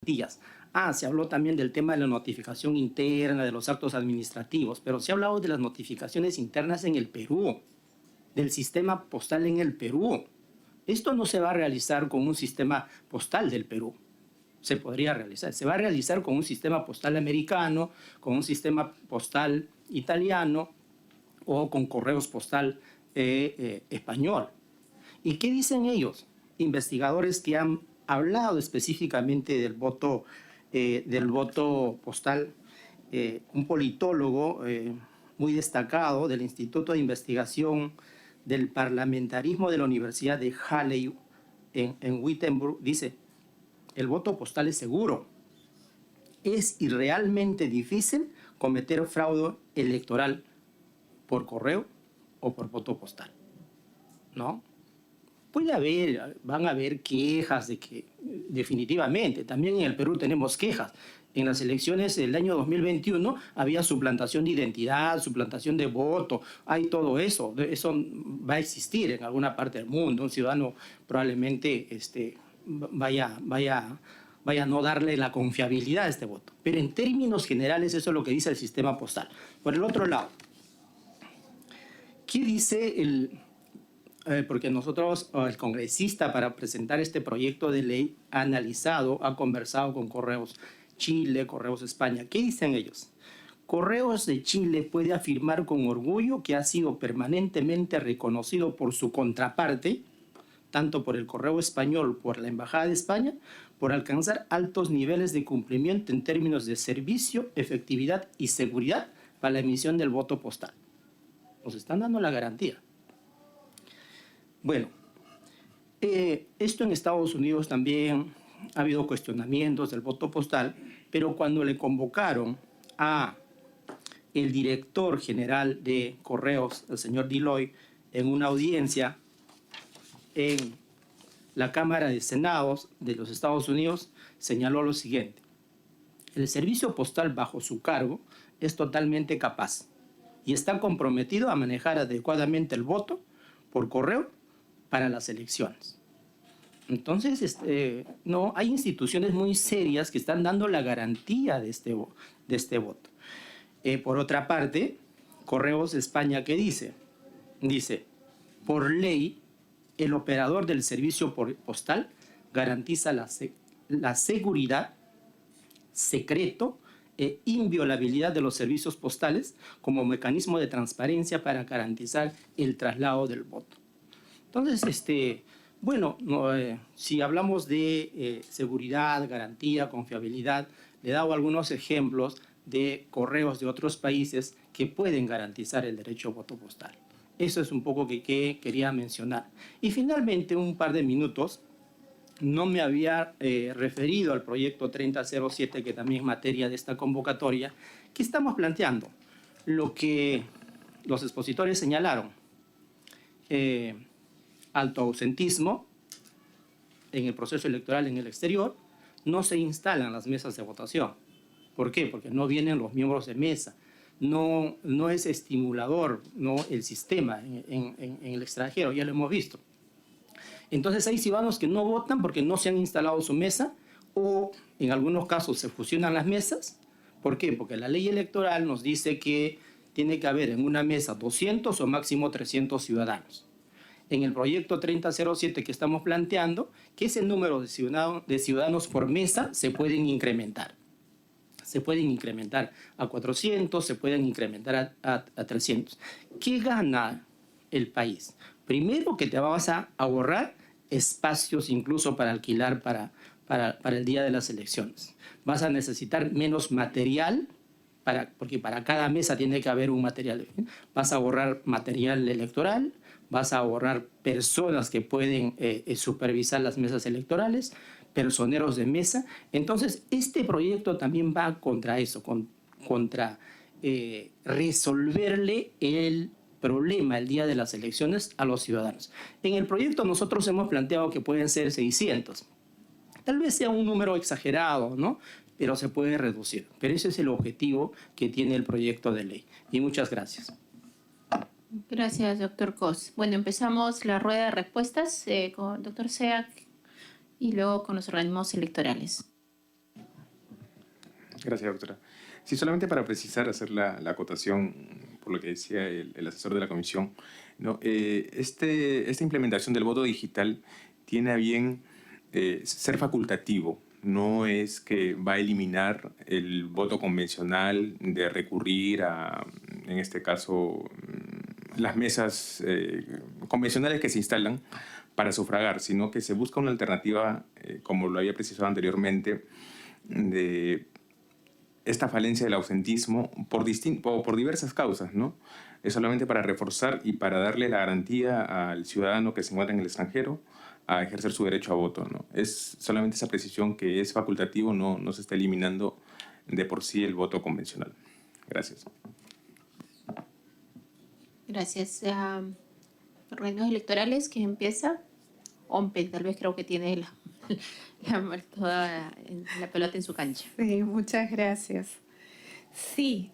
garantías. Se habló también del tema de la notificación interna, de los actos administrativos, pero se ha hablado de las notificaciones internas en el Perú, del sistema postal en el Perú. Esto no se va a realizar con un sistema postal del Perú. Se podría realizar. Se va a realizar con un sistema postal americano, con un sistema postal italiano o con correos postal español. ¿Y qué dicen ellos? Investigadores que han hablado específicamente del voto postal, un politólogo muy destacado del Instituto de Investigación del Parlamentarismo de la Universidad de Halle en Wittenberg, dice: el voto postal es seguro. Es irrealmente difícil cometer fraude electoral por correo o por voto postal, ¿no? Van a haber quejas de que definitivamente, también en el Perú tenemos quejas. En las elecciones del año 2021 había suplantación de identidad, suplantación de voto, hay todo eso. Eso va a existir en alguna parte del mundo. Un ciudadano probablemente vaya a no darle la confiabilidad a este voto. Pero en términos generales eso es lo que dice el sistema postal. Por el otro lado, ¿qué dice porque nosotros, el congresista, para presentar este proyecto de ley, ha analizado, ha conversado con Correos Chile, Correos España? ¿Qué dicen ellos? Correos de Chile puede afirmar con orgullo que ha sido permanentemente reconocido por su contraparte, tanto por el Correo Español como por la Embajada de España, por alcanzar altos niveles de cumplimiento en términos de servicio, efectividad y seguridad para la emisión del voto postal. Nos están dando la garantía. Bueno, esto en Estados Unidos también ha habido cuestionamientos del voto postal, pero cuando le convocaron a el director general de Correos, el señor Deloy, en una audiencia en la Cámara de Senados de los Estados Unidos, señaló lo siguiente: el servicio postal bajo su cargo es totalmente capaz y está comprometido a manejar adecuadamente el voto por correo para las elecciones. Entonces, no, hay instituciones muy serias que están dando la garantía de este voto. Por otra parte, Correos España, ¿qué dice? Dice: por ley, el operador del servicio postal garantiza la seguridad, secreto e inviolabilidad de los servicios postales como mecanismo de transparencia para garantizar el traslado del voto. Entonces, si hablamos de seguridad, garantía, confiabilidad, le he dado algunos ejemplos de correos de otros países que pueden garantizar el derecho a voto postal. Eso es un poco que quería mencionar. Y finalmente, un par de minutos, no me había referido al proyecto 3007, que también es materia de esta convocatoria, que estamos planteando. Lo que los expositores señalaron: alto ausentismo en el proceso electoral en el exterior, no se instalan las mesas de votación. ¿Por qué? Porque no vienen los miembros de mesa, no es estimulador, no el sistema en el extranjero, ya lo hemos visto. Entonces hay ciudadanos que no votan porque no se han instalado su mesa, o en algunos casos se fusionan las mesas. ¿Por qué? Porque la ley electoral nos dice que tiene que haber en una mesa 200 o máximo 300 ciudadanos. En el proyecto 3007 que estamos planteando, que ese número de ciudadanos por mesa se pueden incrementar. Se pueden incrementar a 400, se pueden incrementar a 300. ¿Qué gana el país? Primero, que te vas a ahorrar espacios incluso para alquilar para el día de las elecciones. Vas a necesitar menos material, porque para cada mesa tiene que haber un material. Vas a ahorrar material electoral, vas a ahorrar personas que pueden supervisar las mesas electorales, personeros de mesa. Entonces, este proyecto también va contra eso, contra resolverle el problema el día de las elecciones a los ciudadanos. En el proyecto nosotros hemos planteado que pueden ser 600. Tal vez sea un número exagerado, ¿no? Pero se puede reducir. Pero ese es el objetivo que tiene el proyecto de ley. Y muchas gracias. Gracias, doctor Cos. Bueno, empezamos la rueda de respuestas con el doctor Seak y luego con los organismos electorales. Gracias, doctora. Sí, solamente para precisar, hacer la acotación por lo que decía el asesor de la comisión, ¿no? Esta implementación del voto digital tiene a bien ser facultativo. No es que va a eliminar el voto convencional de recurrir a, en este caso, las mesas convencionales que se instalan para sufragar, sino que se busca una alternativa, como lo había precisado anteriormente, de esta falencia del ausentismo por diversas causas, ¿no? Es solamente para reforzar y para darle la garantía al ciudadano que se encuentra en el extranjero a ejercer su derecho a voto, ¿no? Es solamente esa precisión que es facultativo, no se está eliminando de por sí el voto convencional. Gracias. Gracias. Organismos electorales, ¿quién empieza? OMPE, tal vez creo que tiene toda la pelota en su cancha. Sí, muchas gracias. Sí,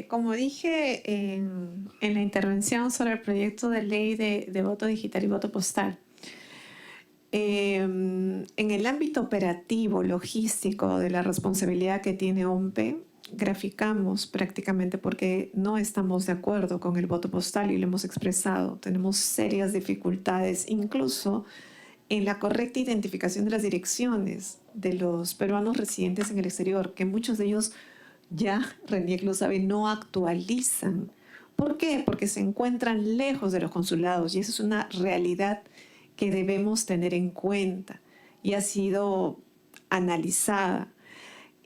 como dije en la intervención sobre el proyecto de ley de voto digital y voto postal, en el ámbito operativo, logístico de la responsabilidad que tiene OMPE, graficamos prácticamente porque no estamos de acuerdo con el voto postal y lo hemos expresado. Tenemos serias dificultades, incluso en la correcta identificación de las direcciones de los peruanos residentes en el exterior, que muchos de ellos ya, RENIEC lo sabe, no actualizan. ¿Por qué? Porque se encuentran lejos de los consulados y eso es una realidad que debemos tener en cuenta y ha sido analizada.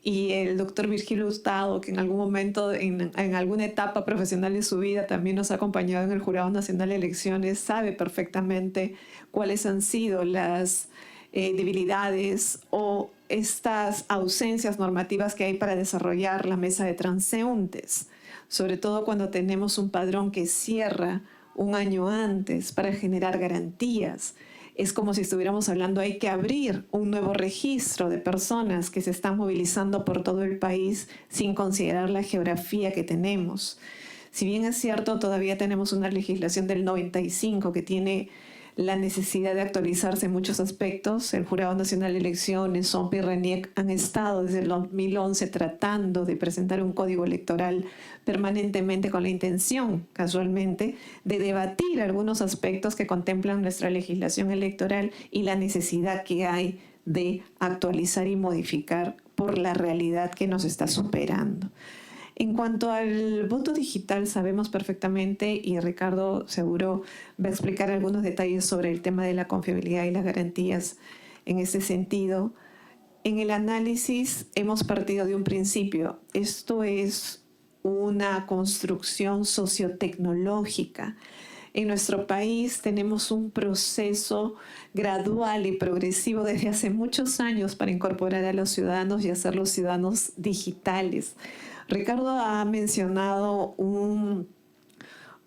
Y el doctor Virgilio Hurtado, que en algún momento, en alguna etapa profesional de su vida, también nos ha acompañado en el Jurado Nacional de Elecciones, sabe perfectamente cuáles han sido las debilidades o estas ausencias normativas que hay para desarrollar la mesa de transeúntes, sobre todo cuando tenemos un padrón que cierra un año antes para generar garantías. Es como si estuviéramos hablando, hay que abrir un nuevo registro de personas que se están movilizando por todo el país sin considerar la geografía que tenemos. Si bien es cierto, todavía tenemos una legislación del 95 que tiene la necesidad de actualizarse en muchos aspectos. El Jurado Nacional de Elecciones, OMPE y RENIEC han estado desde el 2011 tratando de presentar un código electoral permanentemente con la intención, casualmente, de debatir algunos aspectos que contemplan nuestra legislación electoral y la necesidad que hay de actualizar y modificar por la realidad que nos está superando. En cuanto al voto digital, sabemos perfectamente, y Ricardo seguro va a explicar algunos detalles sobre el tema de la confiabilidad y las garantías en ese sentido. En el análisis hemos partido de un principio. Esto es una construcción sociotecnológica. En nuestro país tenemos un proceso gradual y progresivo desde hace muchos años para incorporar a los ciudadanos y hacerlos ciudadanos digitales. Ricardo ha mencionado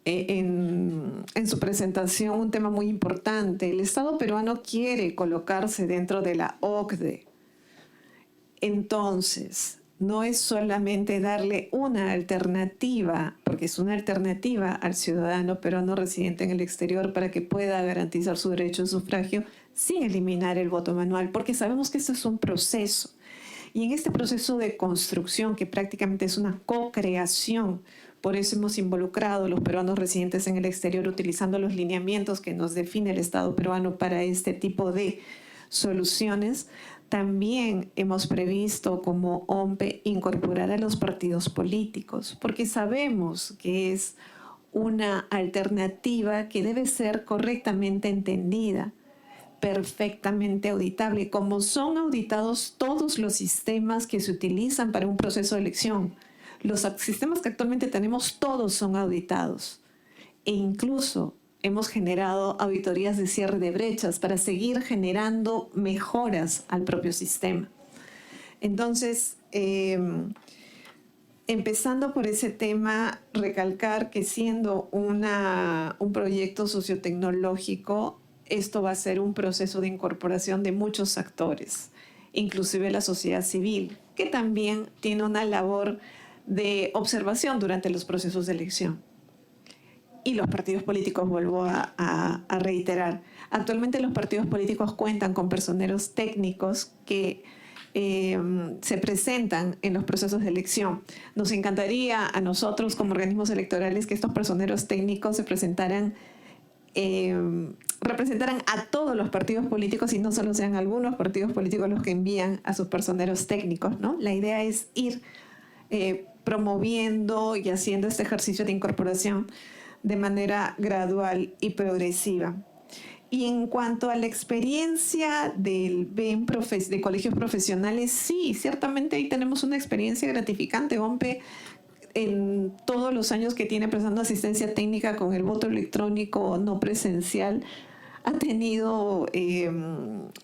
en su presentación un tema muy importante. El Estado peruano quiere colocarse dentro de la OCDE. Entonces, no es solamente darle una alternativa, porque es una alternativa al ciudadano peruano residente en el exterior para que pueda garantizar su derecho de sufragio sin eliminar el voto manual, porque sabemos que esto es un proceso. Y en este proceso de construcción, que prácticamente es una co-creación, por eso hemos involucrado a los peruanos residentes en el exterior utilizando los lineamientos que nos define el Estado peruano para este tipo de soluciones. También hemos previsto como OMPE incorporar a los partidos políticos, porque sabemos que es una alternativa que debe ser correctamente entendida, perfectamente auditable, como son auditados todos los sistemas que se utilizan para un proceso de elección. Los sistemas que actualmente tenemos, todos son auditados. E incluso hemos generado auditorías de cierre de brechas para seguir generando mejoras al propio sistema. Entonces, empezando por ese tema, recalcar que siendo un proyecto sociotecnológico, esto va a ser un proceso de incorporación de muchos actores, inclusive la sociedad civil, que también tiene una labor de observación durante los procesos de elección. Y los partidos políticos, vuelvo a reiterar, actualmente los partidos políticos cuentan con personeros técnicos que se presentan en los procesos de elección. Nos encantaría a nosotros como organismos electorales que estos personeros técnicos se presentaran, representaran a todos los partidos políticos y no solo sean algunos partidos políticos los que envían a sus personeros técnicos, ¿no? La idea es ir promoviendo y haciendo este ejercicio de incorporación de manera gradual y progresiva. Y en cuanto a la experiencia del BEM de colegios profesionales, sí, ciertamente ahí tenemos una experiencia gratificante. OMPE, en todos los años que tiene prestando asistencia técnica con el voto electrónico no presencial, ha tenido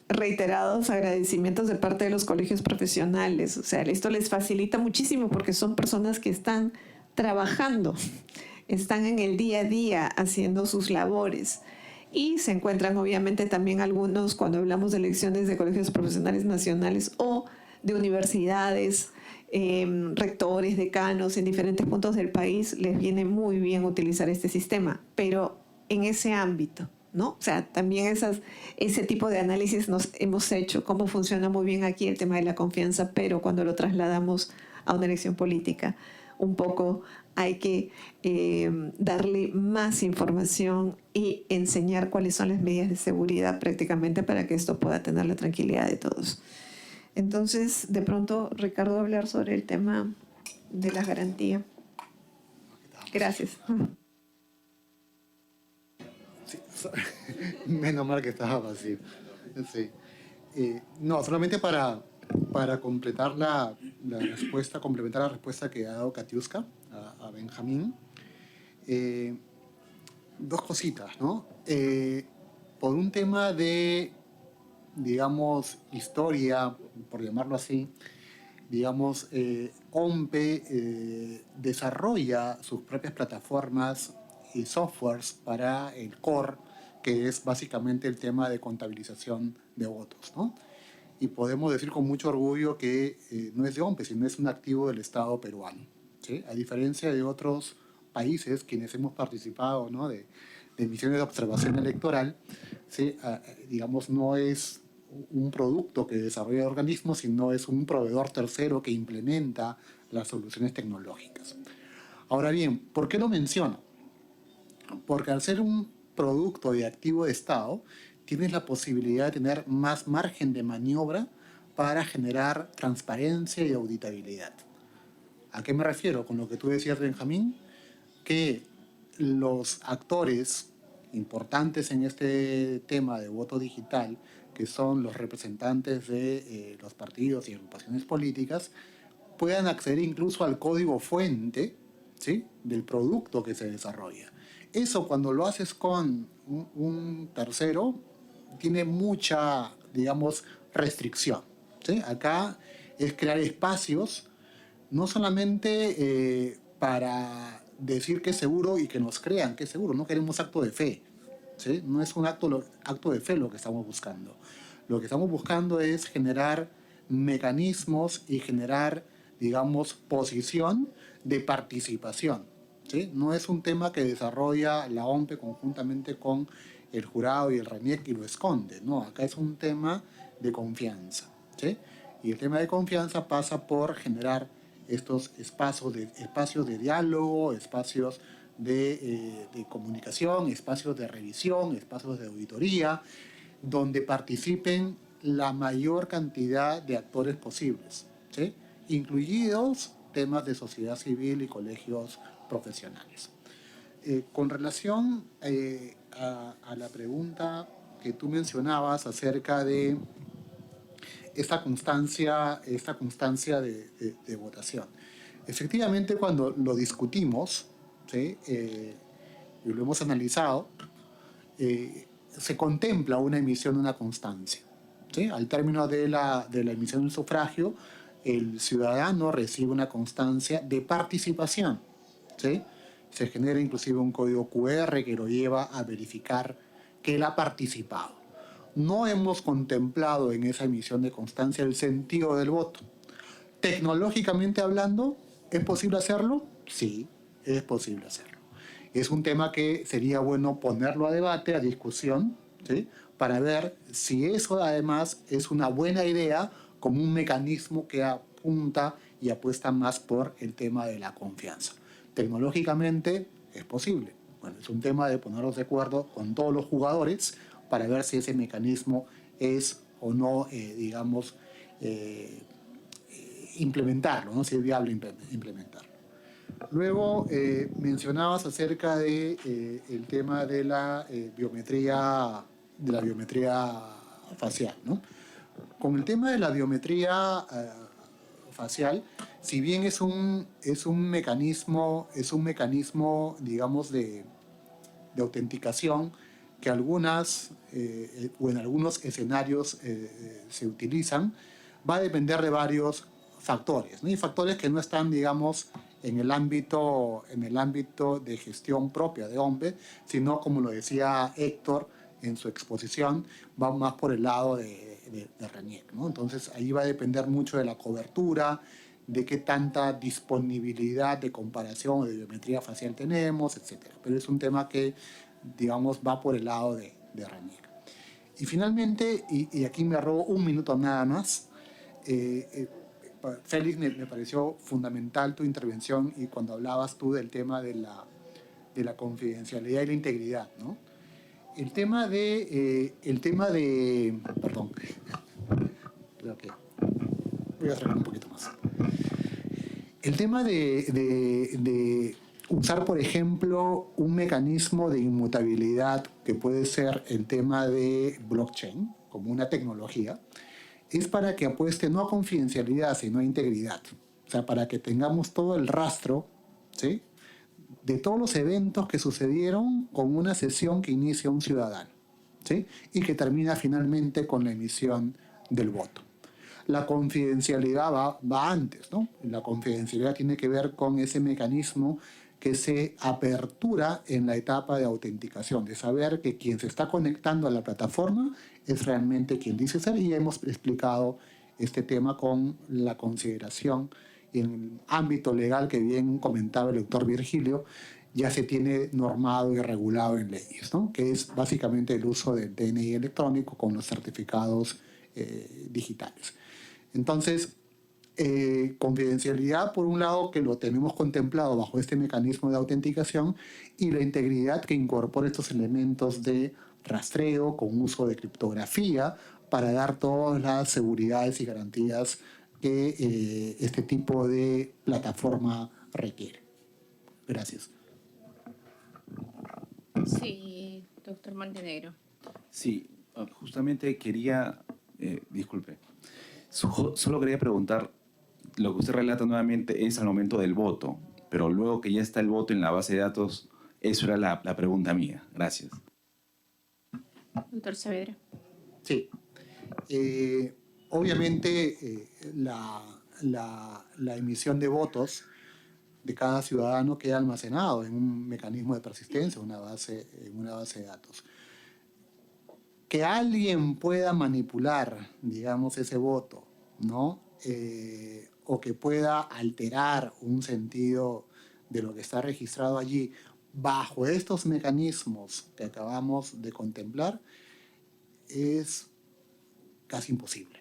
reiterados agradecimientos de parte de los colegios profesionales. O sea, esto les facilita muchísimo porque son personas que están trabajando, están en el día a día haciendo sus labores. Y se encuentran obviamente también algunos, cuando hablamos de elecciones de colegios profesionales nacionales o de universidades, rectores, decanos en diferentes puntos del país, les viene muy bien utilizar este sistema, pero en ese ámbito, ¿no? O sea, también ese tipo de análisis nos hemos hecho, cómo funciona muy bien aquí el tema de la confianza, pero cuando lo trasladamos a una elección política, un poco hay que darle más información y enseñar cuáles son las medidas de seguridad prácticamente para que esto pueda tener la tranquilidad de todos. Entonces, de pronto, Ricardo va a hablar sobre el tema de la garantía. Gracias. Sí, menos mal que estaba vacío. Sí. No, solamente para completar la respuesta, complementar la respuesta que ha dado Katiuska a Benjamín. Dos cositas, ¿no? Por un tema de, digamos, historia, por llamarlo así, digamos, OMPE desarrolla sus propias plataformas y softwares para el core, que es básicamente el tema de contabilización de votos, ¿no? Y podemos decir con mucho orgullo que no es de OMPE, sino es un activo del Estado peruano, ¿sí? A diferencia de otros países quienes hemos participado, ¿no?, de misiones de observación electoral, ¿sí? Digamos, no es un producto que desarrolla el organismo, sino es un proveedor tercero que implementa las soluciones tecnológicas. Ahora bien, ¿por qué lo menciono? Porque al ser un producto de activo de Estado, tienes la posibilidad de tener más margen de maniobra para generar transparencia y auditabilidad. ¿A qué me refiero? Con lo que tú decías, Benjamín, que los actores importantes en este tema de voto digital, que son los representantes de los partidos y agrupaciones políticas, puedan acceder incluso al código fuente, ¿sí?, del producto que se desarrolla. Eso, cuando lo haces con un tercero, tiene mucha, digamos, restricción, ¿sí? Acá es crear espacios, no solamente para decir que es seguro y que nos crean que es seguro, no queremos acto de fe, ¿sí? No es un acto de fe lo que estamos buscando. Lo que estamos buscando es generar mecanismos y generar, digamos, posición de participación, ¿sí? No es un tema que desarrolla la OMPE conjuntamente con el jurado y el RENIEC y lo esconde, no, acá es un tema de confianza, ¿sí? Y el tema de confianza pasa por generar estos espacios de diálogo, espacios de comunicación, espacios de revisión, espacios de auditoría, donde participen la mayor cantidad de actores posibles, ¿sí?, incluidos temas de sociedad civil y colegios profesionales. Con relación a la pregunta que tú mencionabas acerca de esta constancia de votación. Efectivamente, cuando lo discutimos, ¿sí?, y lo hemos analizado, se contempla una emisión de una constancia, ¿sí? Al término de la emisión del sufragio, el ciudadano recibe una constancia de participación, ¿sí? Se genera inclusive un código QR que lo lleva a verificar que él ha participado. No hemos contemplado en esa emisión de constancia el sentido del voto. Tecnológicamente hablando, ¿es posible hacerlo? Sí, es posible hacerlo. Es un tema que sería bueno ponerlo a debate, a discusión, ¿sí?, para ver si eso además es una buena idea como un mecanismo que apunta y apuesta más por el tema de la confianza. Tecnológicamente es posible. Bueno, es un tema de ponernos de acuerdo con todos los jugadores para ver si ese mecanismo es o no, digamos, implementarlo, ¿no? Si es viable implementarlo. Luego mencionabas acerca de el tema de la biometría facial, ¿no? Con el tema de la biometría facial, si bien es un mecanismo, digamos, de autenticación que algunas o en algunos escenarios se utilizan, va a depender de varios factores, ¿no? Y factores que no están, digamos, en el ámbito de gestión propia de OMPE, sino, como lo decía Héctor en su exposición, va más por el lado de RENIEC, ¿no? Entonces ahí va a depender mucho de la cobertura, de qué tanta disponibilidad de comparación o de biometría facial tenemos, etc. Pero es un tema que, digamos, va por el lado de RENIEC. Y finalmente, y aquí me robo un minuto nada más, Félix, me pareció fundamental tu intervención y cuando hablabas tú del tema de la confidencialidad y la integridad, ¿no? El tema de perdón, creo que voy a acercar un poquito más. El tema de usar, por ejemplo, un mecanismo de inmutabilidad que puede ser el tema de blockchain, como una tecnología, es para que apueste no a confidencialidad, sino a integridad. O sea, para que tengamos todo el rastro, ¿sí?, de todos los eventos que sucedieron con una sesión que inicia un ciudadano, ¿sí?, y que termina finalmente con la emisión del voto. La confidencialidad va antes, ¿no? La confidencialidad tiene que ver con ese mecanismo que se apertura en la etapa de autenticación, de saber que quien se está conectando a la plataforma es realmente quien dice ser, y hemos explicado este tema con la consideración y en el ámbito legal que bien comentaba el doctor Virgilio, ya se tiene normado y regulado en leyes, ¿no? Que es básicamente el uso del DNI electrónico con los certificados digitales. Entonces, confidencialidad, por un lado, que lo tenemos contemplado bajo este mecanismo de autenticación, y la integridad que incorpora estos elementos de rastreo con uso de criptografía para dar todas las seguridades y garantías que este tipo de plataforma requiere. Gracias. Sí, doctor Montenegro. Sí, justamente quería, disculpe, solo quería preguntar, lo que usted relata nuevamente es al momento del voto, pero luego que ya está el voto en la base de datos, eso era la pregunta mía. Gracias. Doctor Saavedra. Sí. Obviamente la emisión de votos de cada ciudadano queda almacenado en un mecanismo de persistencia, en una base de datos. Que alguien pueda manipular, digamos, ese voto, ¿no? O que pueda alterar un sentido de lo que está registrado allí bajo estos mecanismos que acabamos de contemplar, es casi imposible.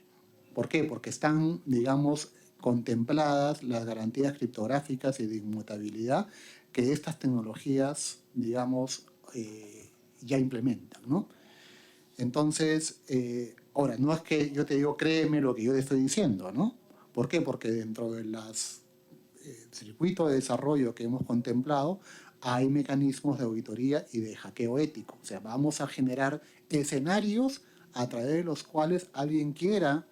¿Por qué? Porque están, digamos, contempladas las garantías criptográficas y de inmutabilidad que estas tecnologías, digamos, ya implementan, ¿no? Entonces, ahora, no es que yo te digo, créeme lo que yo te estoy diciendo, ¿no? ¿Por qué? Porque dentro de los circuitos de desarrollo que hemos contemplado hay mecanismos de auditoría y de hackeo ético. O sea, vamos a generar escenarios a través de los cuales alguien quiera,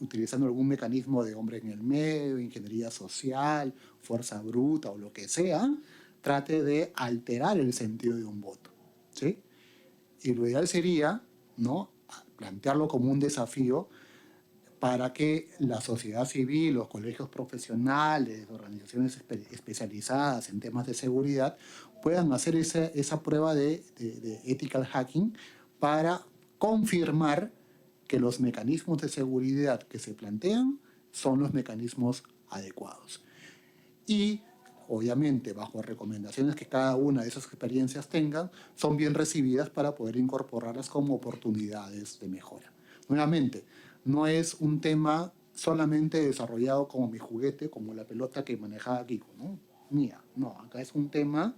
utilizando algún mecanismo de hombre en el medio, ingeniería social, fuerza bruta o lo que sea, trate de alterar el sentido de un voto, ¿sí? Y lo ideal sería, ¿no?, plantearlo como un desafío para que la sociedad civil, los colegios profesionales, organizaciones especializadas en temas de seguridad puedan hacer esa prueba de ethical hacking para confirmar que los mecanismos de seguridad que se plantean son los mecanismos adecuados. Y, obviamente, bajo recomendaciones que cada una de esas experiencias tengan, son bien recibidas para poder incorporarlas como oportunidades de mejora. Nuevamente, no es un tema solamente desarrollado como mi juguete, como la pelota que manejaba Kiko, ¿no? Mía. No, acá es un tema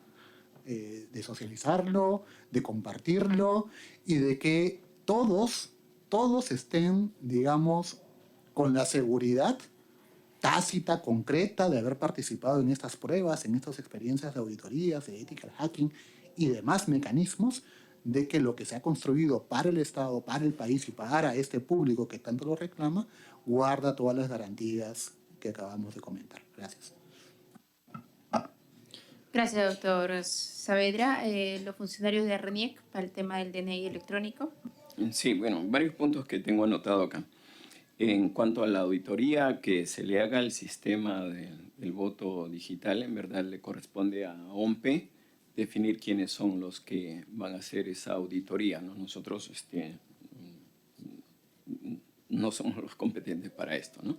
de socializarlo, de compartirlo y de que todos estén, digamos, con la seguridad tácita, concreta, de haber participado en estas pruebas, en estas experiencias de auditorías, de ethical hacking y demás mecanismos, de que lo que se ha construido para el Estado, para el país y para este público que tanto lo reclama, guarda todas las garantías que acabamos de comentar. Gracias. Gracias, doctor Saavedra. Los funcionarios de RENIEC para el tema del DNI electrónico. Sí, bueno, varios puntos que tengo anotado acá. En cuanto a la auditoría que se le haga al sistema del voto digital, en verdad le corresponde a OMPE definir quiénes son los que van a hacer esa auditoría, ¿no? Nosotros no somos los competentes para esto, ¿no?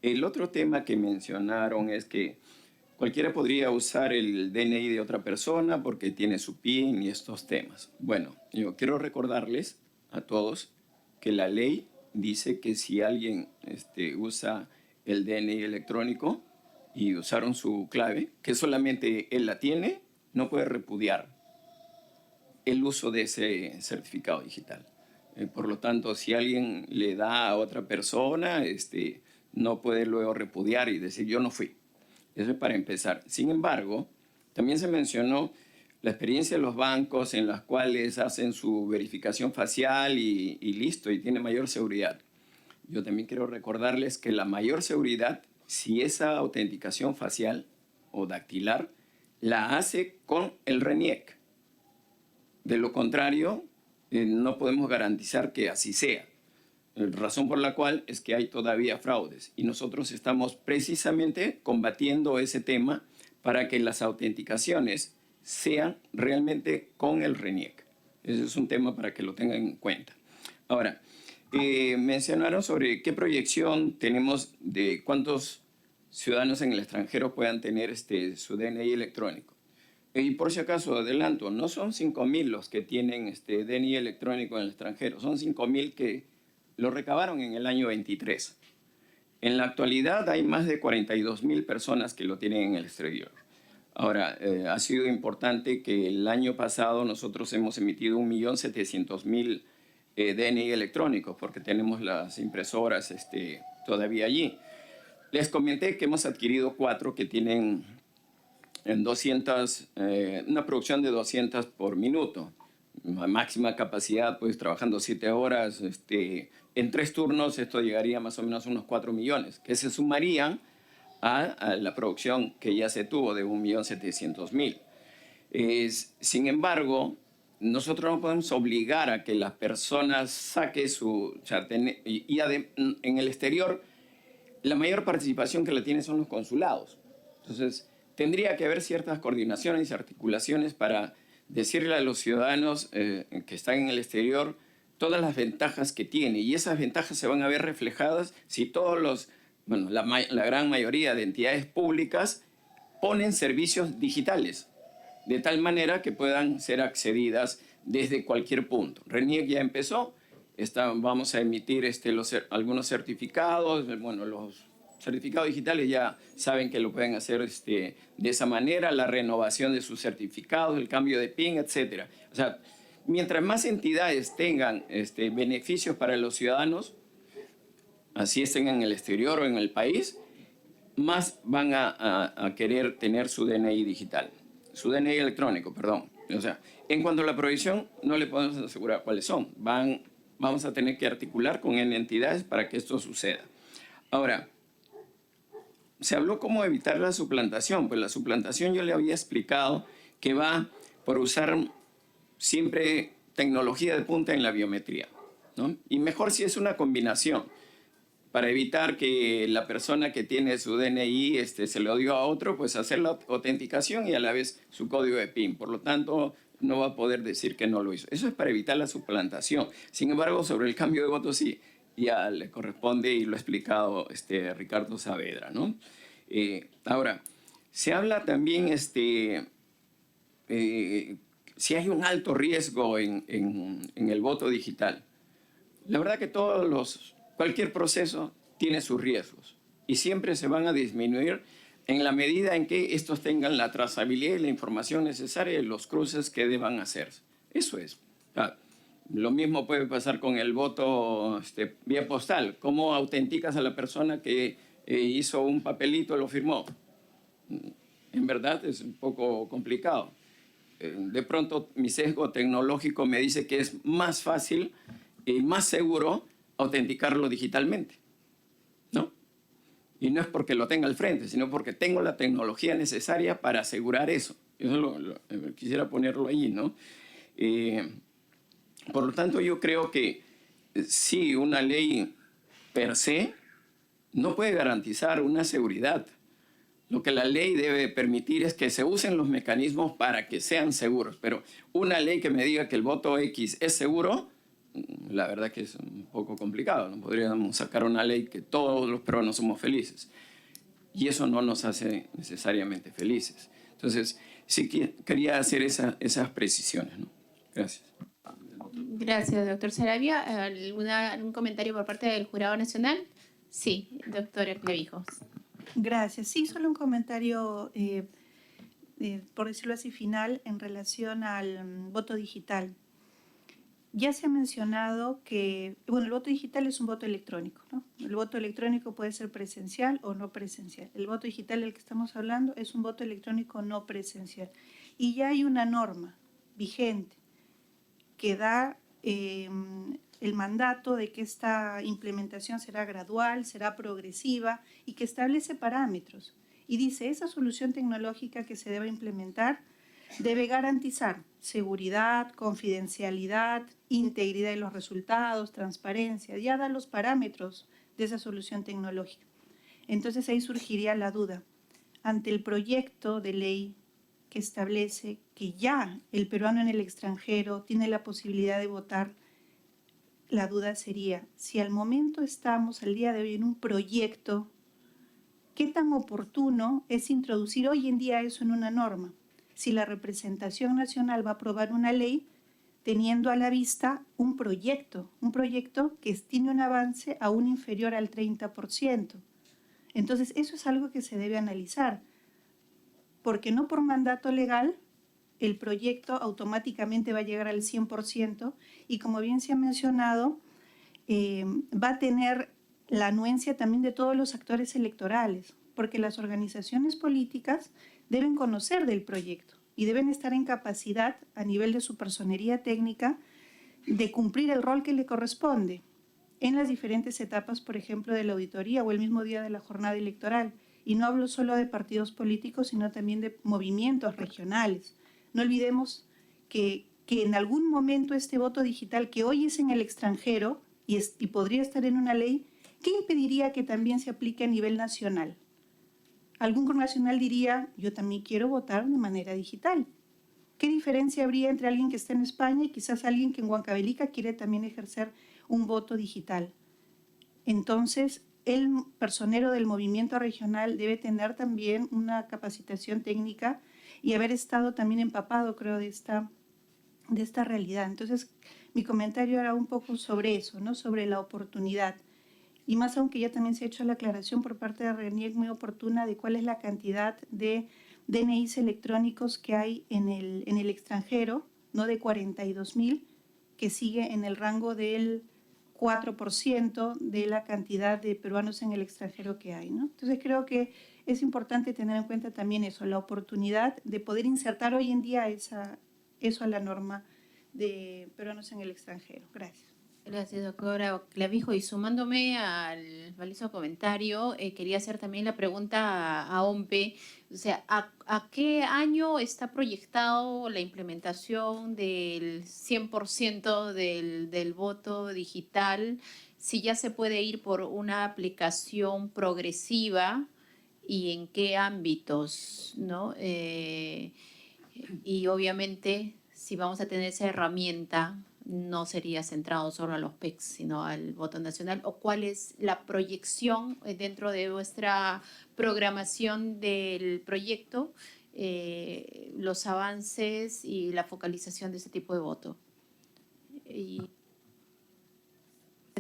El otro tema que mencionaron es que cualquiera podría usar el DNI de otra persona porque tiene su PIN y estos temas. Bueno, yo quiero recordarles a todos que la ley dice que si alguien usa el DNI electrónico y usaron su clave, que solamente él la tiene, no puede repudiar el uso de ese certificado digital. Por lo tanto, si alguien le da a otra persona, no puede luego repudiar y decir yo no fui. Eso es para empezar. Sin embargo, también se mencionó la experiencia de los bancos en las cuales hacen su verificación facial y listo, y tiene mayor seguridad. Yo también quiero recordarles que la mayor seguridad, si esa autenticación facial o dactilar, la hace con el RENIEC. De lo contrario, no podemos garantizar que así sea. Razón por la cual es que hay todavía fraudes. Y nosotros estamos precisamente combatiendo ese tema para que las autenticaciones sean realmente con el RENIEC. Ese es un tema para que lo tengan en cuenta. Ahora, mencionaron sobre qué proyección tenemos de cuántos ciudadanos en el extranjero puedan tener su DNI electrónico. Y por si acaso, adelanto, no son 5.000 los que tienen DNI electrónico en el extranjero, son 5.000 que lo recabaron en el año 23. En la actualidad hay más de 42.000 personas que lo tienen en el exterior. Ahora, ha sido importante que el año pasado nosotros hemos emitido 1.700.000 DNI electrónicos porque tenemos las impresoras todavía allí. Les comenté que hemos adquirido 4 que tienen una producción de 200 por minuto. Máxima capacidad, pues trabajando 7 horas, en 3 turnos esto llegaría más o menos a unos 4 millones, que se sumarían a la producción que ya se tuvo de 1.700.000. Sin embargo, nosotros no podemos obligar a que las personas saquen en el exterior, la mayor participación que la tienen son los consulados. Entonces, tendría que haber ciertas coordinaciones y articulaciones para decirle a los ciudadanos que están en el exterior todas las ventajas que tiene. Y esas ventajas se van a ver reflejadas si la gran mayoría de entidades públicas ponen servicios digitales, de tal manera que puedan ser accedidas desde cualquier punto. RENIEC ya empezó, vamos a emitir algunos certificados, los certificados digitales ya saben que lo pueden hacer de esa manera, la renovación de sus certificados, el cambio de PIN, etc. O sea, mientras más entidades tengan beneficios para los ciudadanos, así estén en el exterior o en el país, más van a querer tener su DNI digital, su DNI electrónico, perdón. O sea, en cuanto a la provisión, no le podemos asegurar cuáles son. Vamos a tener que articular con entidades para que esto suceda. Ahora, se habló cómo evitar la suplantación. Pues la suplantación yo le había explicado que va por usar siempre tecnología de punta en la biometría, ¿no? Y mejor si es una combinación, para evitar que la persona que tiene su DNI se lo dio a otro, pues hacer la autenticación y a la vez su código de PIN. Por lo tanto, no va a poder decir que no lo hizo. Eso es para evitar la suplantación. Sin embargo, sobre el cambio de voto sí, ya le corresponde y lo ha explicado Ricardo Saavedra, ¿no? Ahora, se habla también si hay un alto riesgo en el voto digital. La verdad que cualquier proceso tiene sus riesgos y siempre se van a disminuir en la medida en que estos tengan la trazabilidad y la información necesaria de los cruces que deban hacerse. Eso es. Lo mismo puede pasar con el voto vía postal. ¿Cómo autenticas a la persona que hizo un papelito y lo firmó? En verdad es un poco complicado. De pronto mi sesgo tecnológico me dice que es más fácil y más seguro autenticarlo digitalmente, ¿no? Y no es porque lo tenga al frente, sino porque tengo la tecnología necesaria para asegurar eso. Yo quisiera ponerlo ahí, ¿no? Por lo tanto, yo creo que sí, una ley per se no puede garantizar una seguridad. Lo que la ley debe permitir es que se usen los mecanismos para que sean seguros. Pero una ley que me diga que el voto X es seguro, la verdad que es un poco complicado. No podríamos sacar una ley que todos los peruanos somos felices. Y eso no nos hace necesariamente felices. Entonces, sí quería hacer esas precisiones, ¿no? Gracias. Gracias, doctor Saravia. ¿Algún comentario por parte del Jurado Nacional? Sí, doctora Clavijos. Gracias. Sí, solo un comentario, por decirlo así, final en relación al voto digital. Ya se ha mencionado que, bueno, el voto digital es un voto electrónico, ¿no? El voto electrónico puede ser presencial o no presencial. El voto digital del que estamos hablando es un voto electrónico no presencial. Y ya hay una norma vigente que da el mandato de que esta implementación será gradual, será progresiva y que establece parámetros. Y dice, esa solución tecnológica que se debe implementar debe garantizar seguridad, confidencialidad, integridad de los resultados, transparencia. Ya da los parámetros de esa solución tecnológica. Entonces ahí surgiría la duda. Ante el proyecto de ley que establece que ya el peruano en el extranjero tiene la posibilidad de votar, la duda sería, si al momento estamos, al día de hoy, en un proyecto, ¿qué tan oportuno es introducir hoy en día eso en una norma? Si la representación nacional va a aprobar una ley teniendo a la vista un proyecto que tiene un avance aún inferior al 30%. Entonces, eso es algo que se debe analizar, porque no por mandato legal el proyecto automáticamente va a llegar al 100% y, como bien se ha mencionado, va a tener la anuencia también de todos los actores electorales, porque las organizaciones políticas deben conocer del proyecto y deben estar en capacidad, a nivel de su personería técnica, de cumplir el rol que le corresponde en las diferentes etapas, por ejemplo, de la auditoría o el mismo día de la jornada electoral. Y no hablo solo de partidos políticos, sino también de movimientos regionales. No olvidemos que en algún momento este voto digital que hoy es en el extranjero y podría estar en una ley, ¿qué impediría que también se aplique a nivel nacional? Algún nacional diría, yo también quiero votar de manera digital. ¿Qué diferencia habría entre alguien que está en España y quizás alguien que en Huancavelica quiere también ejercer un voto digital? Entonces, el personero del movimiento regional debe tener también una capacitación técnica y haber estado también empapado, creo, de esta realidad. Entonces, mi comentario era un poco sobre eso, ¿no? Sobre la oportunidad. Y más aún que ya también se ha hecho la aclaración por parte de RENIEC muy oportuna de cuál es la cantidad de DNIs electrónicos que hay en el extranjero, ¿no? De 42.000, que sigue en el rango del 4% de la cantidad de peruanos en el extranjero que hay, ¿no? Entonces creo que es importante tener en cuenta también eso, la oportunidad de poder insertar hoy en día eso a la norma de peruanos en el extranjero. Gracias. Gracias, doctora Clavijo. Y sumándome al valioso comentario, quería hacer también la pregunta a OMPE. O sea, ¿a qué año está proyectado la implementación del 100% del voto digital? Si ya se puede ir por una aplicación progresiva y en qué ámbitos, ¿no? Y obviamente, si vamos a tener esa herramienta, no sería centrado solo a los PECs, sino al voto nacional, o cuál es la proyección dentro de vuestra programación del proyecto, los avances y la focalización de ese tipo de voto.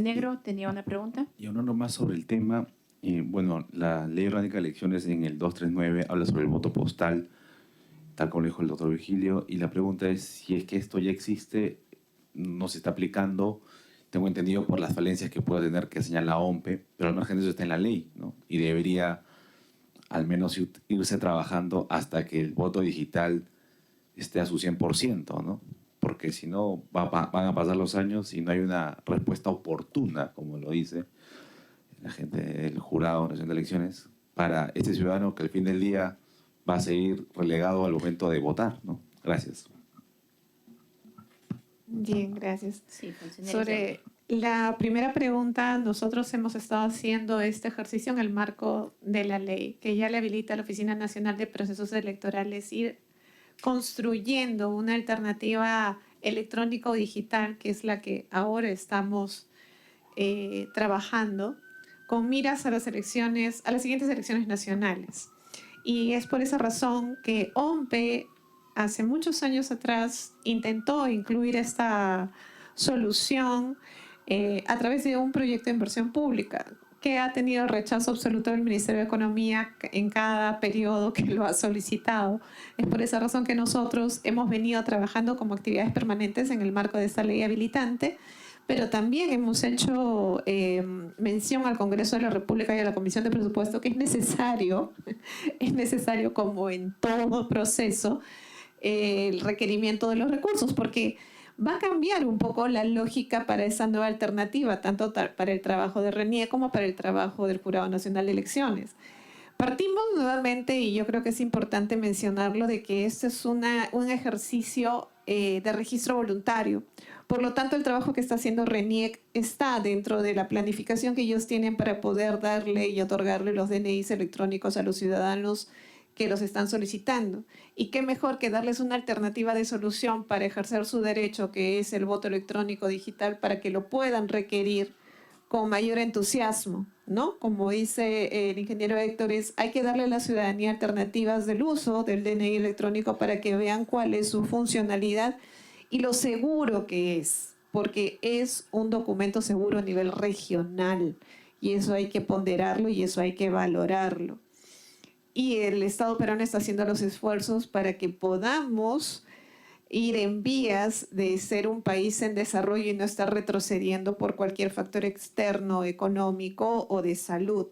Negro tenía una pregunta. Y hablando más sobre el tema, bueno, la Ley Orgánica de Elecciones en el 239 habla sobre el voto postal, tal como lo dijo el doctor Virgilio, y la pregunta es si es que esto ya existe, no se está aplicando, tengo entendido por las falencias que pueda tener que señala OMPE, pero al margen de eso está en la ley, ¿no? Y debería al menos irse trabajando hasta que el voto digital esté a su 100%, ¿no? Porque si no, van a pasar los años y no hay una respuesta oportuna, como lo dice la gente del Jurado Nacional de Elecciones, para este ciudadano que al fin del día va a seguir relegado al momento de votar, ¿no? Gracias. Bien, gracias. Sí, funcionarios Sobre la primera pregunta, nosotros hemos estado haciendo este ejercicio en el marco de la ley, que ya le habilita a la Oficina Nacional de Procesos Electorales ir construyendo una alternativa electrónica o digital, que es la que ahora estamos trabajando, con miras a las elecciones, a las siguientes elecciones nacionales. Y es por esa razón que OMPE hace muchos años atrás intentó incluir esta solución a través de un proyecto de inversión pública que ha tenido el rechazo absoluto del Ministerio de Economía en cada periodo que lo ha solicitado. Es por esa razón que nosotros hemos venido trabajando como actividades permanentes en el marco de esta ley habilitante, pero también hemos hecho mención al Congreso de la República y a la Comisión de Presupuesto que es necesario como en todo proceso, el requerimiento de los recursos, porque va a cambiar un poco la lógica para esa nueva alternativa, tanto para el trabajo de RENIEC como para el trabajo del Jurado Nacional de Elecciones. Partimos nuevamente, y yo creo que es importante mencionarlo, de que este es un ejercicio de registro voluntario. Por lo tanto, el trabajo que está haciendo RENIEC está dentro de la planificación que ellos tienen para poder darle y otorgarle los DNIs electrónicos a los ciudadanos que los están solicitando. Y qué mejor que darles una alternativa de solución para ejercer su derecho, que es el voto electrónico digital, para que lo puedan requerir con mayor entusiasmo, ¿no? Como dice el ingeniero Héctor, hay que darle a la ciudadanía alternativas del uso del DNI electrónico para que vean cuál es su funcionalidad y lo seguro que es, porque es un documento seguro a nivel regional y eso hay que ponderarlo y eso hay que valorarlo. Y el Estado peruano está haciendo los esfuerzos para que podamos ir en vías de ser un país en desarrollo y no estar retrocediendo por cualquier factor externo, económico o de salud.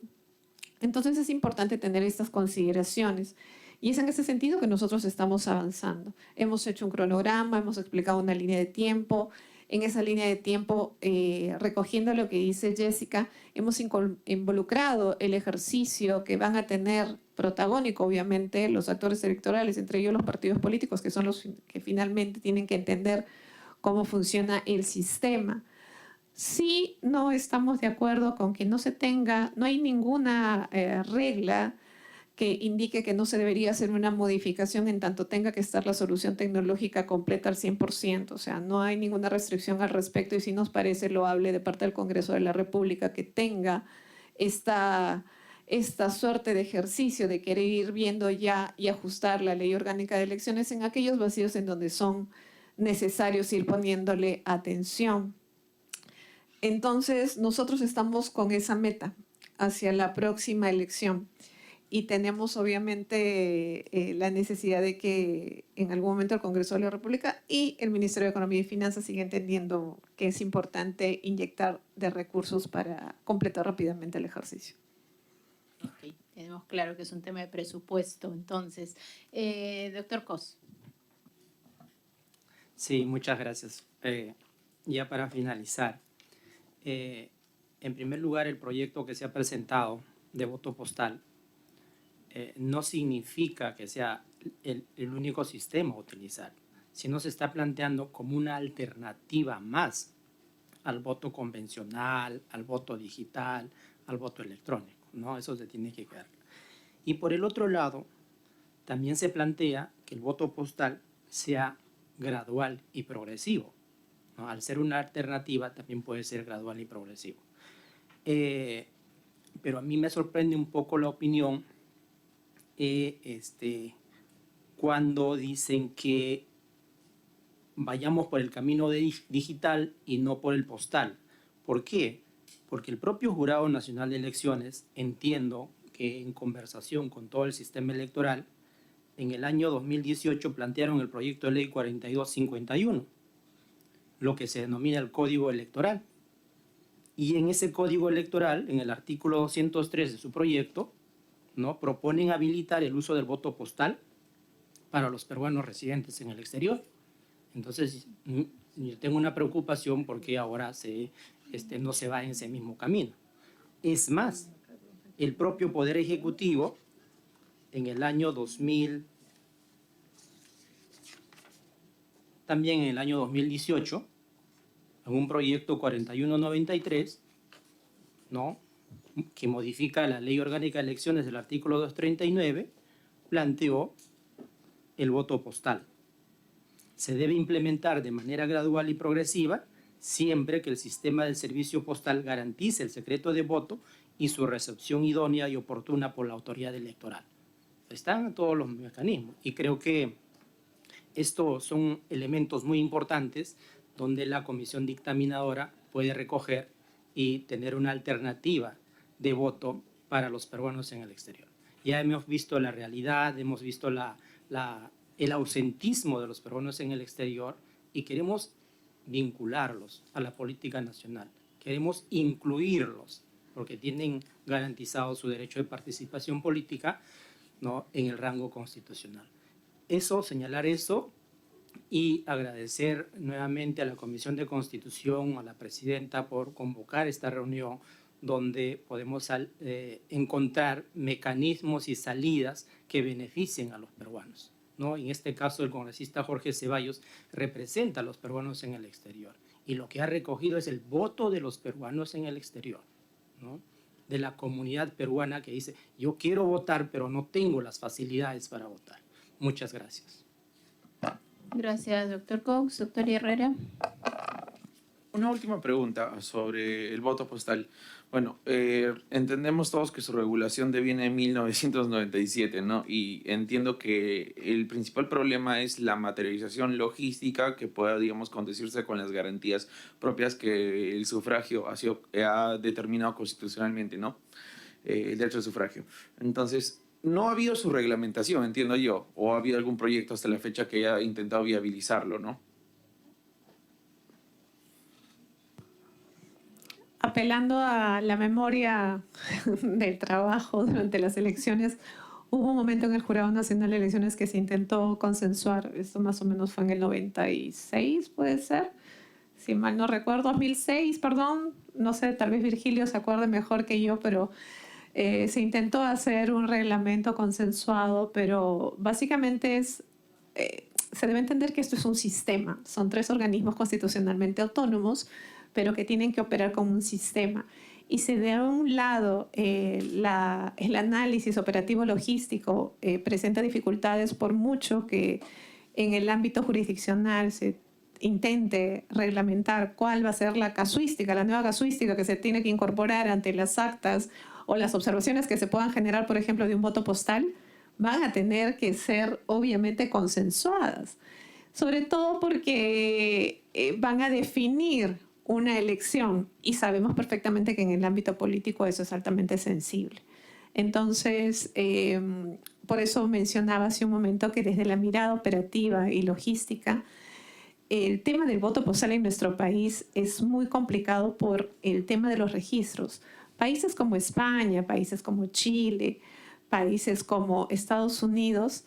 Entonces es importante tener estas consideraciones. Y es en ese sentido que nosotros estamos avanzando. Hemos hecho un cronograma, hemos explicado una línea de tiempo. En esa línea de tiempo, recogiendo lo que dice Jessica, hemos involucrado el ejercicio que van a tener protagónico, obviamente, los actores electorales, entre ellos los partidos políticos, que son los que finalmente tienen que entender cómo funciona el sistema. Sí, no estamos de acuerdo con que no hay ninguna regla que indique que no se debería hacer una modificación en tanto tenga que estar la solución tecnológica completa al 100%. O sea, no hay ninguna restricción al respecto y sí nos parece loable de parte del Congreso de la República que tenga esta suerte de ejercicio de querer ir viendo ya y ajustar la ley orgánica de elecciones en aquellos vacíos en donde son necesarios ir poniéndole atención. Entonces, nosotros estamos con esa meta hacia la próxima elección. Y tenemos obviamente la necesidad de que en algún momento el Congreso de la República y el Ministerio de Economía y Finanzas sigan entendiendo que es importante inyectar de recursos para completar rápidamente el ejercicio. Ok, tenemos claro que es un tema de presupuesto. Entonces, doctor Cos. Sí, muchas gracias. Ya para finalizar, en primer lugar, el proyecto que se ha presentado de voto postal no significa que sea el único sistema a utilizar, sino se está planteando como una alternativa más al voto convencional, al voto digital, al voto electrónico, ¿no? Eso se tiene que quedar. Y por el otro lado, también se plantea que el voto postal sea gradual y progresivo, ¿no? Al ser una alternativa, también puede ser gradual y progresivo. Pero a mí me sorprende un poco la opinión cuando dicen que vayamos por el camino digital y no por el postal. ¿Por qué? porque el propio Jurado Nacional de Elecciones, entiendo que en conversación con todo el sistema electoral, en el año 2018 plantearon el proyecto de ley 4251, lo que se denomina el Código Electoral. Y en ese Código Electoral, en el artículo 203 de su proyecto, ¿no?, proponen habilitar el uso del voto postal para los peruanos residentes en el exterior. Entonces, yo tengo una preocupación porque ahora no se va en ese mismo camino. Es más, el propio Poder Ejecutivo, en el año 2000, también en el año 2018, en un proyecto 4193, ¿no?, que modifica la Ley Orgánica de Elecciones del artículo 239, planteó el voto postal. Se debe implementar de manera gradual y progresiva siempre que el sistema del servicio postal garantice el secreto de voto y su recepción idónea y oportuna por la autoridad electoral. Están todos los mecanismos y creo que estos son elementos muy importantes donde la comisión dictaminadora puede recoger y tener una alternativa de voto para los peruanos en el exterior. Ya hemos visto la realidad, hemos visto el ausentismo de los peruanos en el exterior y queremos vincularlos a la política nacional. Queremos incluirlos porque tienen garantizado su derecho de participación política, ¿no?, en el rango constitucional. Señalar eso y agradecer nuevamente a la Comisión de Constitución, a la presidenta por convocar esta reunión donde podemos encontrar mecanismos y salidas que beneficien a los peruanos, ¿no? En este caso, el congresista Jorge Ceballos representa a los peruanos en el exterior y lo que ha recogido es el voto de los peruanos en el exterior, ¿no?, de la comunidad peruana que dice, yo quiero votar, pero no tengo las facilidades para votar. Muchas gracias. Gracias, doctor Cox. Doctor Herrera. Una última pregunta sobre el voto postal. Bueno, entendemos todos que su regulación deviene en 1997, ¿no? Y entiendo que el principal problema es la materialización logística que pueda, digamos, conducirse con las garantías propias que el sufragio ha determinado constitucionalmente, ¿no? El derecho al sufragio. Entonces, no ha habido su reglamentación, entiendo yo, o ha habido algún proyecto hasta la fecha que haya intentado viabilizarlo, ¿no? Apelando a la memoria del trabajo durante las elecciones, hubo un momento en el Jurado Nacional de Elecciones que se intentó consensuar, esto más o menos fue en el 96, puede ser, si mal no recuerdo, 2006, perdón, no sé, tal vez Virgilio se acuerde mejor que yo, pero se intentó hacer un reglamento consensuado, pero básicamente se debe entender que esto es un sistema, son 3 organismos constitucionalmente autónomos, pero que tienen que operar como un sistema. Y si de un lado el análisis operativo logístico presenta dificultades por mucho que en el ámbito jurisdiccional se intente reglamentar cuál va a ser la casuística, la nueva casuística que se tiene que incorporar ante las actas o las observaciones que se puedan generar, por ejemplo, de un voto postal, van a tener que ser obviamente consensuadas. Sobre todo porque van a definir una elección y sabemos perfectamente que en el ámbito político eso es altamente sensible. Entonces, por eso mencionaba hace un momento que desde la mirada operativa y logística, el tema del voto postal en nuestro país es muy complicado por el tema de los registros. Países como España, países como Chile, países como Estados Unidos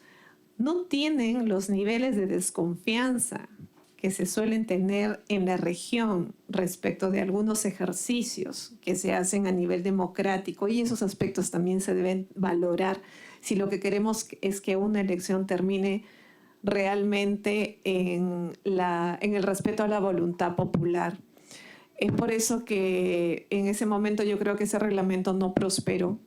no tienen los niveles de desconfianza que se suelen tener en la región respecto de algunos ejercicios que se hacen a nivel democrático, y esos aspectos también se deben valorar si lo que queremos es que una elección termine realmente en el respeto a la voluntad popular. Es por eso que en ese momento yo creo que ese reglamento no prosperó.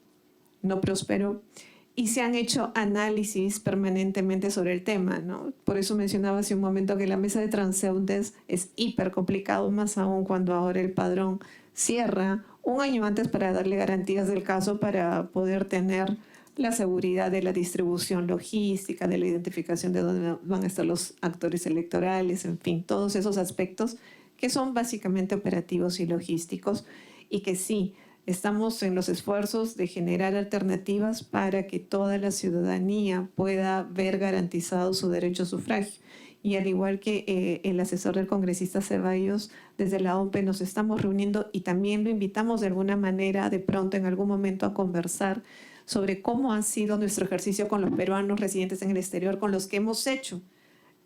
Y se han hecho análisis permanentemente sobre el tema, ¿no? Por eso mencionaba hace un momento que la mesa de transeúntes es hiper complicado, más aún cuando ahora el padrón cierra un año antes para darle garantías del caso, para poder tener la seguridad de la distribución logística, de la identificación de dónde van a estar los actores electorales, en fin, todos esos aspectos que son básicamente operativos y logísticos. y que sí, estamos en los esfuerzos de generar alternativas para que toda la ciudadanía pueda ver garantizado su derecho a sufragio. Y al igual que el asesor del congresista Ceballos, desde la OMPE nos estamos reuniendo y también lo invitamos de alguna manera, de pronto en algún momento, a conversar sobre cómo ha sido nuestro ejercicio con los peruanos residentes en el exterior, con los que hemos hecho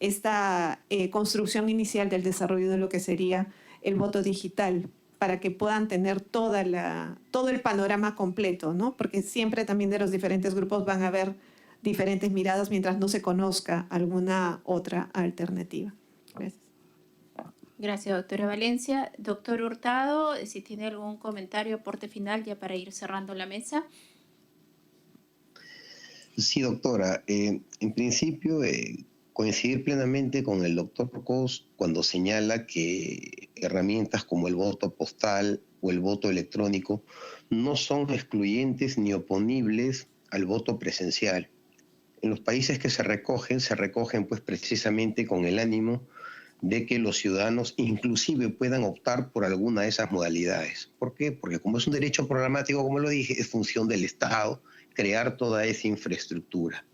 esta construcción inicial del desarrollo de lo que sería el voto digital, para que puedan tener todo el panorama completo, ¿no? Porque siempre también de los diferentes grupos van a haber diferentes miradas mientras no se conozca alguna otra alternativa. Gracias. Gracias, doctora Valencia. Doctor Hurtado, si tiene algún comentario, aporte final ya para ir cerrando la mesa. Sí, doctora. En principio, coincidir plenamente con el doctor Cos cuando señala que herramientas como el voto postal o el voto electrónico no son excluyentes ni oponibles al voto presencial. En los países que se recogen pues precisamente con el ánimo de que los ciudadanos inclusive puedan optar por alguna de esas modalidades. ¿Por qué? Porque como es un derecho programático, como lo dije, es función del Estado crear toda esa infraestructura.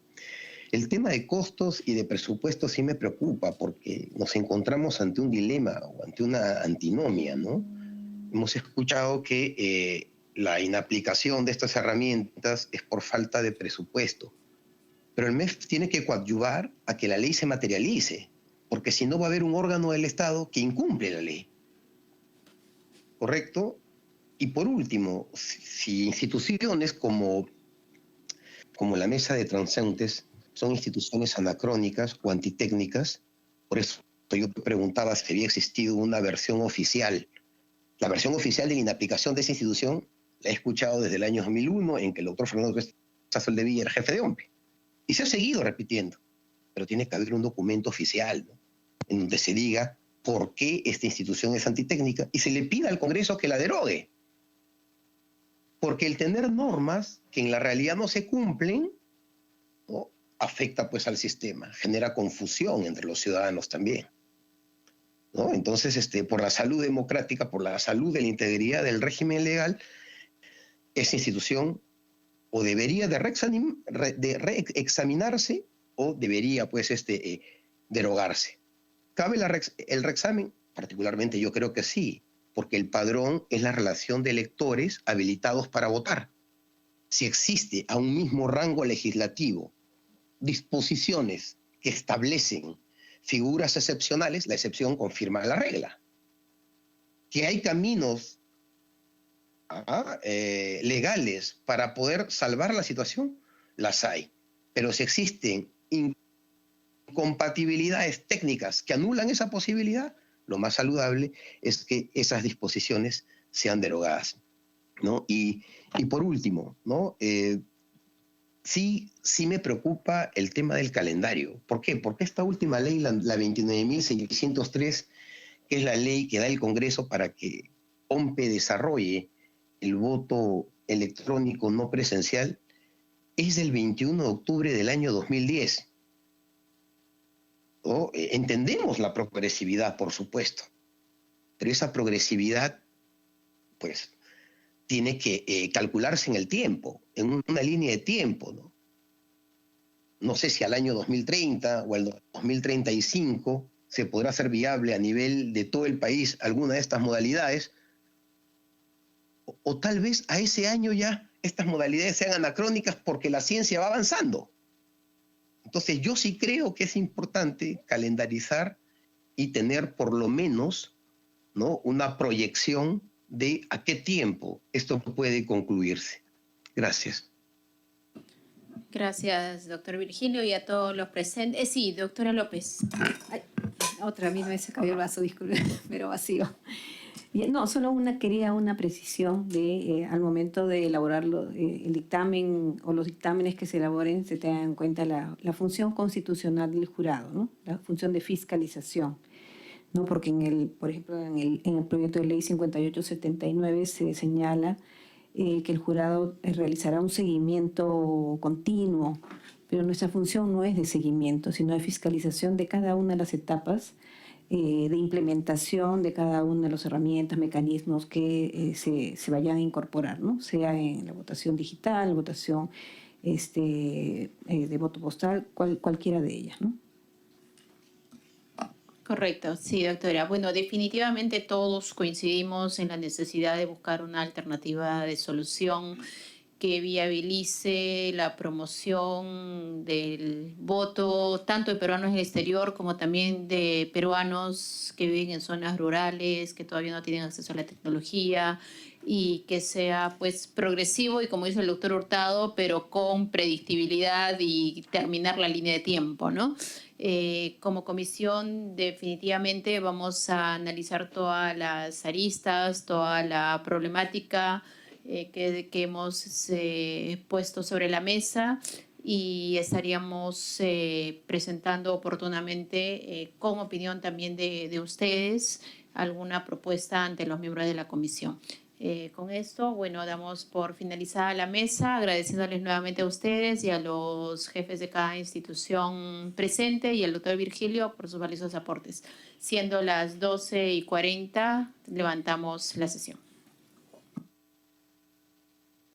El tema de costos y de presupuesto sí me preocupa porque nos encontramos ante un dilema o ante una antinomia, ¿no? Hemos escuchado que la inaplicación de estas herramientas es por falta de presupuesto, pero el MEF tiene que coadyuvar a que la ley se materialice, porque si no va a haber un órgano del Estado que incumple la ley. ¿Correcto? Y por último, si instituciones como la Mesa de Transeúntes son instituciones anacrónicas o antitécnicas, por eso yo preguntaba si había existido una versión oficial. La versión oficial de la inaplicación de esa institución la he escuchado desde el año 2001, en que el doctor Fernando Soldevilla era jefe de OMPE. Y se ha seguido repitiendo, pero tiene que haber un documento oficial, ¿no? En donde se diga por qué esta institución es antitécnica y se le pida al Congreso que la derogue. Porque el tener normas que en la realidad no se cumplen, ¿no?, afecta pues al sistema, genera confusión entre los ciudadanos también, ¿no? Entonces, por la salud democrática, por la salud de la integridad del régimen legal, esa institución o debería de reexaminarse o debería pues derogarse. ¿Cabe el reexamen? Particularmente yo creo que sí, porque el padrón es la relación de electores habilitados para votar. Si existe a un mismo rango legislativo disposiciones que establecen figuras excepcionales, la excepción confirma la regla. Que hay caminos legales para poder salvar la situación, las hay. Pero si existen incompatibilidades técnicas que anulan esa posibilidad, lo más saludable es que esas disposiciones sean derogadas, ¿no? Y por último, ¿no? Sí me preocupa el tema del calendario. ¿Por qué? Porque esta última ley, la 29.603, que es la ley que da el Congreso para que OMPE desarrolle el voto electrónico no presencial, es del 21 de octubre del año 2010. ¿No? Entendemos la progresividad, por supuesto, pero esa progresividad, pues, tiene que calcularse en el tiempo, en una línea de tiempo, ¿no? No sé si al año 2030 o al 2035 se podrá hacer viable a nivel de todo el país alguna de estas modalidades, o tal vez a ese año ya estas modalidades sean anacrónicas porque la ciencia va avanzando. Entonces yo sí creo que es importante calendarizar y tener por lo menos, ¿no?, una proyección de a qué tiempo esto puede concluirse. Gracias. Gracias, doctor Virgilio, y a todos los presentes. Sí, doctora López. Ay, otra, a mí me se cayó el vaso, disculpe, pero vacío. No, solo quería una precisión de al momento de elaborar el dictamen o los dictámenes que se elaboren, se tenga en cuenta la función constitucional del jurado, ¿no? La función de fiscalización, ¿no? Porque por ejemplo, en el proyecto de ley 5879 se señala que el jurado realizará un seguimiento continuo, pero nuestra función no es de seguimiento, sino de fiscalización de cada una de las etapas de implementación de cada una de las herramientas, mecanismos que se vayan a incorporar, ¿no? Sea en la votación digital, votación de voto postal, cualquiera de ellas, ¿no? Correcto, sí, doctora. Bueno, definitivamente todos coincidimos en la necesidad de buscar una alternativa de solución que viabilice la promoción del voto, tanto de peruanos en el exterior como también de peruanos que viven en zonas rurales, que todavía no tienen acceso a la tecnología, y que sea pues progresivo y, como dice el doctor Hurtado, pero con predictibilidad y terminar la línea de tiempo, ¿no? Como comisión definitivamente vamos a analizar todas las aristas, toda la problemática que hemos puesto sobre la mesa, y estaríamos presentando oportunamente, con opinión también de ustedes, alguna propuesta ante los miembros de la comisión. Con esto, bueno, damos por finalizada la mesa, agradeciéndoles nuevamente a ustedes y a los jefes de cada institución presente y al doctor Virgilio por sus valiosos aportes. Siendo las 12:40, levantamos la sesión.